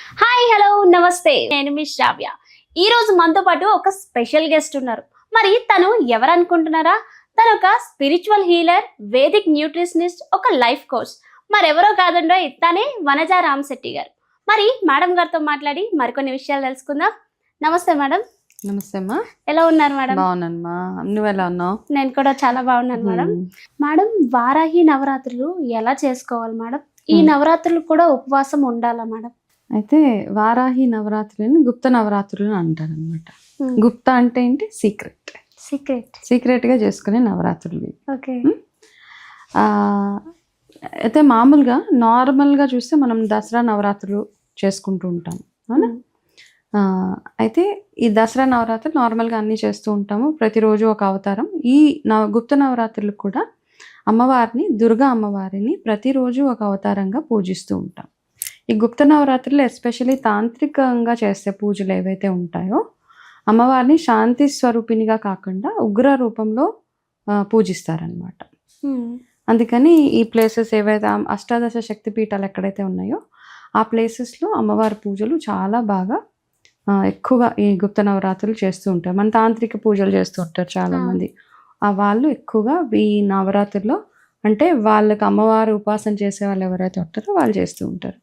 Hi hello నమస్తే, నేను మీ శ్రావ్య. ఈ రోజు మనతో పాటు ఒక స్పెషల్ గెస్ట్ ఉన్నారు. మరి తను ఎవరు అనుకుంటున్నారా? తను ఒక స్పిరిచువల్ హీలర్, వేదిక్ న్యూట్రిషనిస్ట్, ఒక లైఫ్ కోచ్. మరెవరో కాదండో, తనే వనజా రామశెట్టి గారు. మరి మేడం గారితో మాట్లాడి మరికొన్ని విషయాలు తెలుసుకుందాం. నమస్తే మేడం. నమస్తే అమ్మా. ఎలా ఉన్నారు మేడం? బాగున్నానమ్మా, నువ్వు ఎలా ఉన్నావు? నేను కూడా చాలా బాగున్నాను మేడం. మేడం, వారాహి నవరాత్రులు ఎలా చేసుకోవాలి మేడం? ఈ నవరాత్రులు కూడా ఉపవాసం ఉండాలా మేడం? అయితే వారాహి నవరాత్రులని గుప్త నవరాత్రులు అంటారు అనమాట. గుప్త అంటే ఏంటి? సీక్రెట్ గా చేసుకునే నవరాత్రులు. ఓకే. అయితే మామూలుగా నార్మల్గా చూస్తే మనం దసరా నవరాత్రులు చేసుకుంటూ ఉంటాం, అవునా? అయితే ఈ దసరా నవరాత్రులు నార్మల్గా అన్నీ చేస్తూ ఉంటాము, ప్రతిరోజు ఒక అవతారం. ఈ గుప్త నవరాత్రులు కూడా అమ్మవారిని, దుర్గా అమ్మవారిని ప్రతిరోజు ఒక అవతారంగా పూజిస్తూ ఉంటాం. ఈ గుప్త నవరాత్రులు ఎస్పెషల్లీ తాంత్రికంగా చేసే పూజలు ఏవైతే ఉంటాయో అమ్మవారిని శాంతి స్వరూపిణిగా కాకుండా ఉగ్ర రూపంలో పూజిస్తారనమాట. అందుకని ఈ ప్లేసెస్ ఏవైతే అష్టాదశ శక్తి పీఠాలు ఎక్కడైతే ఉన్నాయో ఆ ప్లేసెస్లో అమ్మవారి పూజలు చాలా బాగా ఎక్కువగా ఈ గుప్త నవరాత్రులు చేస్తూ ఉంటారు. మన తాంత్రిక పూజలు చేస్తూ ఉంటారు చాలామంది. వాళ్ళు ఎక్కువగా ఈ నవరాత్రుల్లో, అంటే వాళ్ళకి అమ్మవారు ఉపాసన చేసే వాళ్ళు ఎవరైతే ఉంటారో వాళ్ళు చేస్తూ ఉంటారు.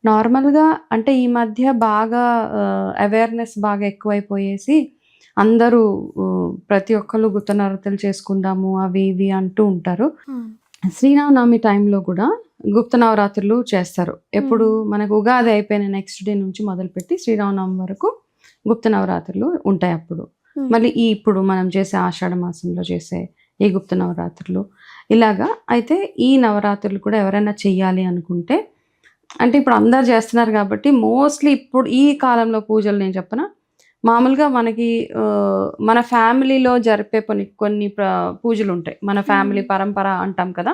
నార్మల్గా అంటే ఈ మధ్య బాగా అవేర్నెస్ బాగా ఎక్కువైపోయేసి అందరూ ప్రతి ఒక్కరు గుప్త నవరాత్రులు చేసుకుందాము అవి ఇవి అంటూ ఉంటారు. శ్రీరామనవమి టైంలో కూడా గుప్త నవరాత్రులు చేస్తారు. ఎప్పుడు మనకు ఉగాది అయిపోయిన నెక్స్ట్ డే నుంచి మొదలుపెట్టి శ్రీరామనవమి వరకు గుప్త నవరాత్రులు ఉంటాయి. అప్పుడు మళ్ళీ ఇప్పుడు మనం చేసే ఆషాఢ మాసంలో చేసే ఈ గుప్త నవరాత్రులు ఇలాగా. అయితే ఈ నవరాత్రులు కూడా ఎవరైనా చెయ్యాలి అనుకుంటే, అంటే ఇప్పుడు అందరు చేస్తున్నారు కాబట్టి మోస్ట్లీ ఇప్పుడు ఈ కాలంలో పూజలు నేను చెప్పనా, మామూలుగా మనకి మన ఫ్యామిలీలో జరిపే కొన్ని పూజలు ఉంటాయి. మన ఫ్యామిలీ పరంపర అంటాం కదా,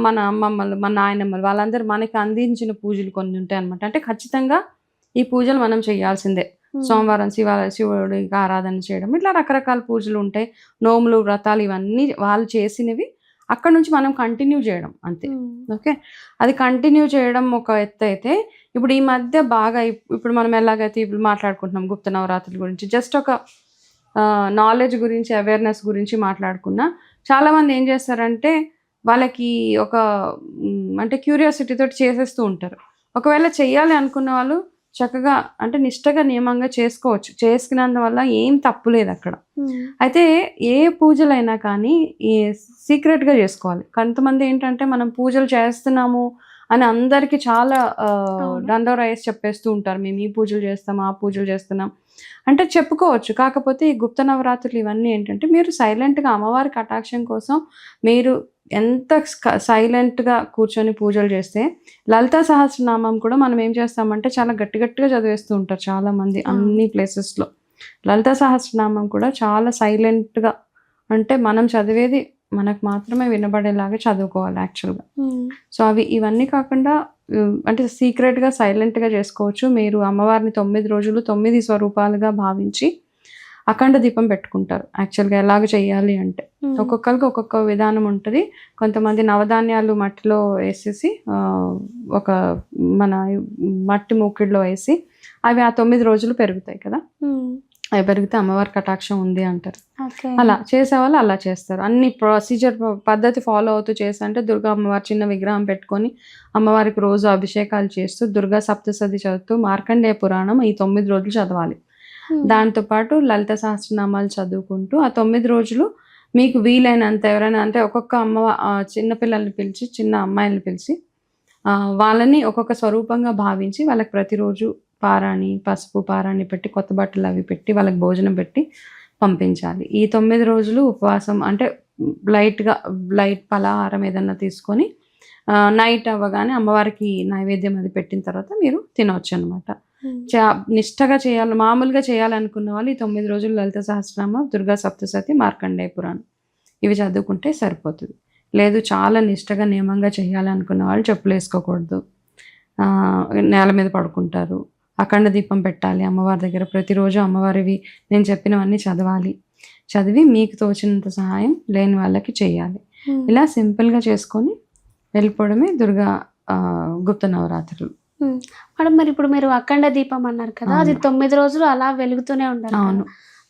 మన అమ్మమ్మలు, మన నాయనమ్మలు, వాళ్ళందరూ మనకి అందించిన పూజలు కొన్ని ఉంటాయి అనమాట. అంటే ఖచ్చితంగా ఈ పూజలు మనం చేయాల్సిందే. సోమవారం శివుడికి ఆరాధన చేయడం, ఇట్లా రకరకాల పూజలు ఉంటాయి. నోములు, వ్రతాలు, ఇవన్నీ వాళ్ళు చేసినవి అక్కడ నుంచి మనం కంటిన్యూ చేయడం అంతే. ఓకే, అది కంటిన్యూ చేయడం ఒక ఎత్తు అయితే, ఇప్పుడు ఈ మధ్య బాగా ఇప్పుడు మనం ఎలాగైతే ఇప్పుడు మాట్లాడుకుంటున్నాం గుప్త నవరాత్రుల గురించి, జస్ట్ ఒక నాలెడ్జ్ గురించి, అవేర్నెస్ గురించి మాట్లాడుకున్నా, చాలామంది ఏం చేస్తారంటే వాళ్ళకి ఒక అంటే క్యూరియాసిటీతో చేసేస్తూ ఉంటారు. ఒకవేళ చెయ్యాలి అనుకున్న వాళ్ళు చక్కగా అంటే నిష్టగా నియమంగా చేసుకోవచ్చు, చేసుకున్నందువల్ల ఏం తప్పు లేదు అక్కడ. అయితే ఏ పూజలైనా కానీ సీక్రెట్గా చేసుకోవాలి. కొంతమంది ఏంటంటే మనం పూజలు చేస్తున్నాము అని అందరికీ చాలా దండోరా వేసి చెప్పేస్తూ ఉంటారు, మేము ఈ పూజలు చేస్తాం, ఆ పూజలు చేస్తున్నాం అంటే చెప్పుకోవచ్చు. కాకపోతే ఈ గుప్త నవరాత్రులు ఇవన్నీ ఏంటంటే మీరు సైలెంట్గా అమ్మవారి కటాక్షం కోసం మీరు ఎంత సైలెంట్గా కూర్చొని పూజలు చేస్తే, లలితా సహస్రనామం కూడా మనం ఏం చేస్తామంటే చాలా గట్టిగా చదివేస్తూ ఉంటారు చాలామంది అన్ని ప్లేసెస్లో. లలితా సహస్రనామం కూడా చాలా సైలెంట్గా, అంటే మనం చదివేది మనకు మాత్రమే వినబడేలాగా చదువుకోవాలి యాక్చువల్గా. సో ఇవన్నీ కాకుండా అంటే సీక్రెట్గా సైలెంట్గా చేసుకోవచ్చు. మీరు అమ్మవారిని 9 రోజులు 9 స్వరూపాలుగా భావించి అఖండ దీపం పెట్టుకుంటారు. యాక్చువల్గా ఎలాగ చేయాలి అంటే ఒక్కొక్కరికి ఒక్కొక్క విధానం ఉంటుంది. కొంతమంది నవధాన్యాలు మట్టిలో వేసేసి ఒక మన మట్టి మూకిడిలో వేసి అవి ఆ 9 రోజులు పెరుగుతాయి కదా, అవి పెరిగితే అమ్మవారి కటాక్షం ఉంది అంటారు. అలా చేసేవాళ్ళు అలా చేస్తారు. అన్ని ప్రొసీజర్ పద్ధతి ఫాలో అవుతూ చేస్తా అంటే దుర్గా అమ్మవారి చిన్న విగ్రహం పెట్టుకొని అమ్మవారికి రోజు అభిషేకాలు చేస్తూ దుర్గా సప్తశతి చదువుతూ మార్కండేయ పురాణం ఈ 9 రోజులు చదవాలి. దాంతోపాటు లలిత సహస్రనామాలు చదువుకుంటూ ఆ 9 రోజులు మీకు వీలైనంత ఎవరైనా, అంటే ఒక్కొక్క చిన్నపిల్లల్ని పిలిచి, చిన్న అమ్మాయిల్ని పిలిచి వాళ్ళని ఒక్కొక్క స్వరూపంగా భావించి వాళ్ళకి ప్రతిరోజు పారాణి, పసుపు పారాణి పెట్టి, కొత్త బట్టలు అవి పెట్టి వాళ్ళకి భోజనం పెట్టి పంపించాలి. ఈ 9 రోజులు ఉపవాసం, అంటే లైట్ పలహారం ఏదన్నా తీసుకొని నైట్ అవ్వగానే అమ్మవారికి నైవేద్యం అది పెట్టిన తర్వాత మీరు తినవచ్చు అనమాట. నిష్టగా చేయాలి, మామూలుగా చేయాలనుకున్న వాళ్ళు ఈ 9 రోజులు లలిత సహస్రనామ, దుర్గా సప్తశతి, మార్కండేయ పురాణం ఇవి చదువుకుంటే సరిపోతుంది. లేదు చాలా నిష్టగా నియమంగా చేయాలనుకున్న వాళ్ళు చెప్పులు వేసుకోకూడదు, నేల మీద పడుకుంటారు, అఖండ దీపం పెట్టాలి అమ్మవారి దగ్గర. ప్రతిరోజు అమ్మవారివి నేను చెప్పినవన్నీ చదివి మీకు తోచినంత సహాయం లేని వాళ్ళకి చేయాలి. ఇలా సింపుల్గా చేసుకొని వెళ్ళిపోవడమే దుర్గా గుప్త నవరాత్రులు. మేడం మరి ఇప్పుడు మీరు అఖండ దీపం అన్నారు కదా, అది 9 రోజులు అలా వెలుగుతూనే ఉండాలి కదా. అవును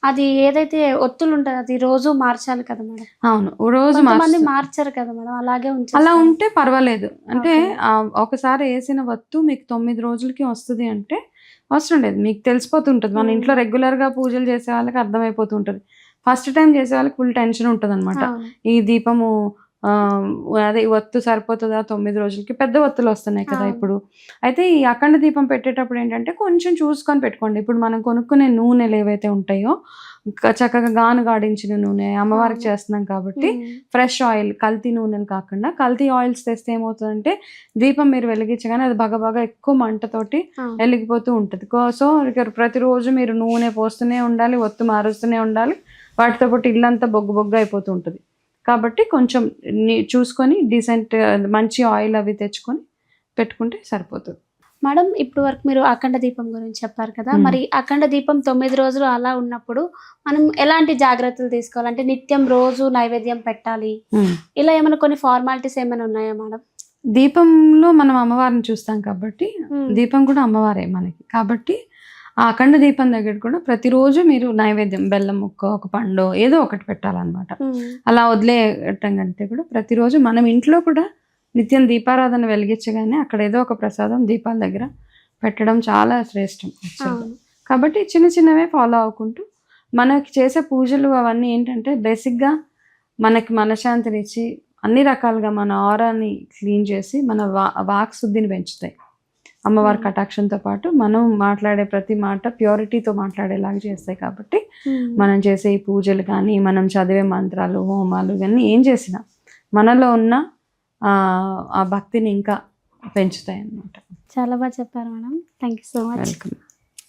అది ఏదైతే ఒత్తులు ఉంటుందో అది రోజు మార్చాలి కదా మేడం. అవును రోజు కొంతమంది మార్చరు కదా మేడం, అలాగే అలా ఉంచేస్తారు. ఉంటే పర్వాలేదు. అంటే ఓకే. ఒకసారి వేసిన వత్తు మీకు 9 రోజులకి వస్తుంది అంటే అవసరం లేదు, మీకు తెలిసిపోతుంటది. మన ఇంట్లో రెగ్యులర్ గా పూజలు చేసే వాళ్ళకి అర్థమైపోతుంటది. ఫస్ట్ టైం చేసే వాళ్ళకి ఫుల్ టెన్షన్ ఉంటుంది అనమాట. అవును. ఈ దీపము అదే ఒత్తు సరిపోతుందా 9 రోజులకి, పెద్ద ఒత్తులు వస్తున్నాయి కదా అవును. ఇప్పుడు. అయితే ఈ అఖండ దీపం పెట్టేటప్పుడు ఏంటంటే కొంచెం చూసుకొని పెట్టుకోండి. ఇప్పుడు మనం కొనుక్కునే నూనెలు ఏవైతే ఉంటాయో చక్కగా గాను గాడించిన నూనె, అమ్మవారికి అవును. చేస్తున్నాం కాబట్టి ఫ్రెష్ ఆయిల్, కల్తీ నూనెలు కాకుండా. కల్తీ ఆయిల్స్ తెస్తే ఏమవుతుందంటే దీపం మీరు వెలిగించగానే అది బాగా ఎక్కువ మంటతోటి అవును. వెలిగిపోతూ ఉంటుంది. సో ప్రతిరోజు మీరు నూనె పోస్తూనే ఉండాలి, ఒత్తు మారుస్తూనే ఉండాలి. వాటితో పాటు ఇల్లంతా బొగ్గు అయిపోతూ ఉంటుంది. కాబట్టి కొంచెం చూసుకొని డీసెంట్ మంచి ఆయిల్ అవి తెచ్చుకొని పెట్టుకుంటే సరిపోతుంది. మేడం ఇప్పుడు వరకు మీరు అఖండ దీపం గురించి చెప్పారు కదా, మరి అఖండ దీపం 9 రోజులు అలా ఉన్నప్పుడు మనం ఎలాంటి జాగ్రత్తలు తీసుకోవాలి? అంటే నిత్యం రోజు నైవేద్యం పెట్టాలి, ఇలా ఏమైనా కొన్ని ఫార్మాలిటీస్ ఏమైనా ఉన్నాయా మేడం? దీపంలో మనం అమ్మవారిని చూస్తాం కాబట్టి దీపం కూడా అమ్మవారే మనకి. కాబట్టి ఆ అఖండ దీపం దగ్గర కూడా ప్రతిరోజు మీరు నైవేద్యం బెల్లం ముక్క, ఒక పండు ఏదో ఒకటి పెట్టాలన్నమాట. అలా వదిలేయటం కంటే కూడా ప్రతిరోజు మనం ఇంట్లో కూడా నిత్యం దీపారాధన వెలిగించగానే అక్కడ ఏదో ఒక ప్రసాదం దీపాల దగ్గర పెట్టడం చాలా శ్రేష్టం. కాబట్టి చిన్నవే ఫాలో అవ్వకుంటూ మనకి చేసే పూజలు అవన్నీ ఏంటంటే బేసిక్గా మనకి మనశ్శాంతినిచ్చి అన్ని రకాలుగా మన ఆరాని క్లీన్ చేసి మన వాక్ శుద్ధిని పెంచుతాయి. అమ్మవారి కటాక్షంతో పాటు మనం మాట్లాడే ప్రతి మాట ప్యూరిటీతో మాట్లాడేలాగా చేస్తాయి. కాబట్టి మనం చేసే ఈ పూజలు కానీ, మనం చదివే మంత్రాలు, హోమాలు ఇవన్నీ ఏం చేసినా మనలో ఉన్న ఆ భక్తిని ఇంకా పెంచుతాయి అన్నమాట. చాలా బాగా చెప్పారు madam. Thank you so much. Welcome.